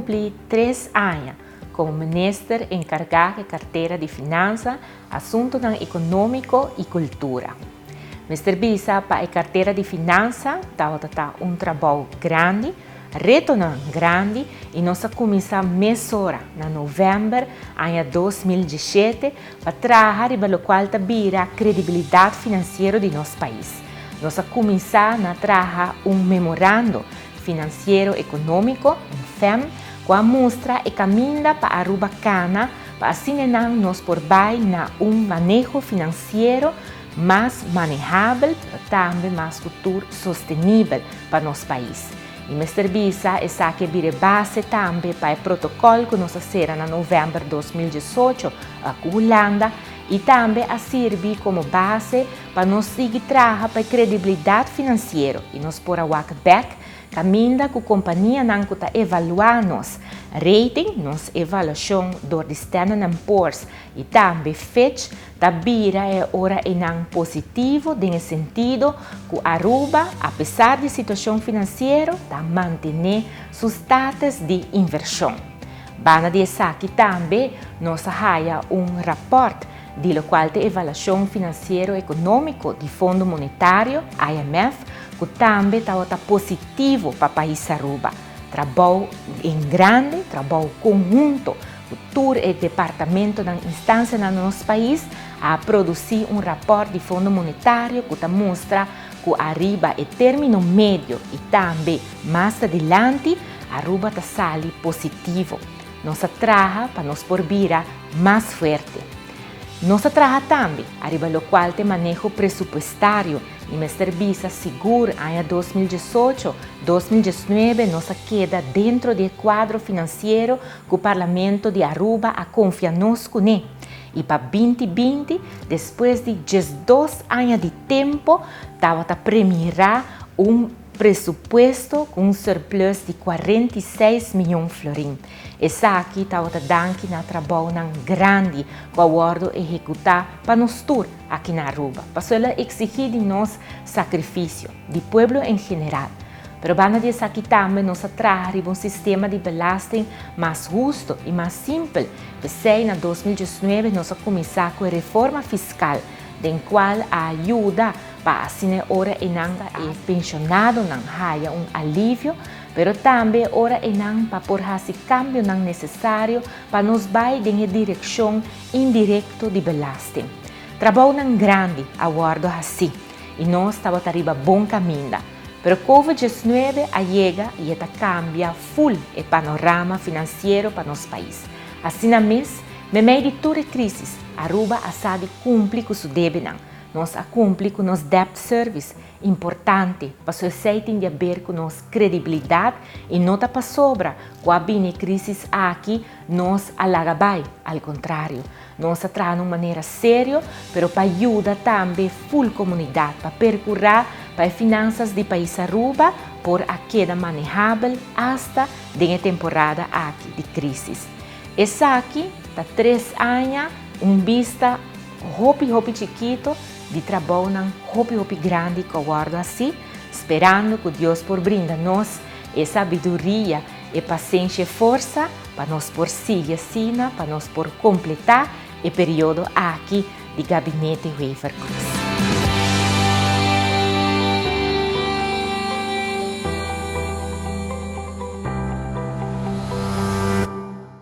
cumprir 3 anos como ministro encarregado da carteira de Finanças, Assuntos Econômico e Cultura. Mr. Bisa, para a carteira de Finanças, está trabalho grande, reto grande, e nós começamos a mesurar em novembro de 2017 para trabalhar para o qual vira a credibilidade financeira de nosso país. Nós começamos a trabalhar memorando financeiro econômico, FEM, com a mostra e caminho para Aruba Cana, para assim nós por baixo na manejo financeiro mais manejável, também mais futuro sustentável para nosso país. E Mr. Bisa é que vira base também para o protocolo que nós fizemos em novembro de 2018 com a Holanda e também a servir como base para nós seguir trabalhando para a credibilidade financeira e nós por a back caminho com a companhia que está evaluando nos rating, nos avaliação do Standard & Poor's e também Fitch, está vira hora positivo no sentido que Aruba, apesar da situação financeira, está mantendo seus status de inversão. Bana de aqui também nós há rapport do qual de avaliação financeiro econômico do Fundo Monetário, IMF, que também está positivo para o país Aruba. Trabalho em grande, trabalho conjunto, o todo o departamento da instância no nosso país a produzir rapport do Fundo Monetário que mostra que arriba o término médio e também mais adiante, Aruba está saindo positivo. Nós trabalhamos para nos virar mais forte. Nós trabalhamos também, arriba o qual tem manejo presupuestário e Mr. Bisa segura em 2018, 2019 nós queda dentro do quadro financeiro que o Parlamento de Aruba confia nos né. E para 2020, depois de 12 anos de tempo, estava a premiar presupuesto com surplus de 46 milhões de florins. Essa aqui estava dando na trabalho grande com o acordo executar para nós todos aqui na Aruba. Para exigir de nós sacrifício, do povo em geral. Pero bana de aqui também nós trabalhamos um sistema de belasting mais justo e mais simples. Em 2019 nós começamos com a reforma fiscal, em qual a ajuda para assim ora e pensionado não haya alívio, pero também ora para por esse cambio não necessário para nos vai em direção indireta de belasting. Trabalho grande aguardo assim e nós estamos arriba bom caminho. Pero COVID-19 chega e cambia full o panorama financeiro para nosso país. Assim mesmo, no meio de toda a crise, Aruba sabe cumprir com seu dever. Nós cumprimos com nosso debt service, importante para a sociedade de ver com nossa credibilidade e não para sobra. Quando a crise aqui, nós alagabai, ao contrário. Nós trabalhamos de maneira séria, mas para ajudar também a full comunidade, para percorrer para as finanças do país Aruba por a queda manejável hasta a temporada aqui de crise. Essa aqui está 3 anos, vista hopi chiquito, de trabalho hopi grande que eu guardo assim, esperando que Deus por brinda-nos essa sabedoria e paciência e força para nós por seguir assim, para nós por completar o período aqui de gabinete Weaver Cruz.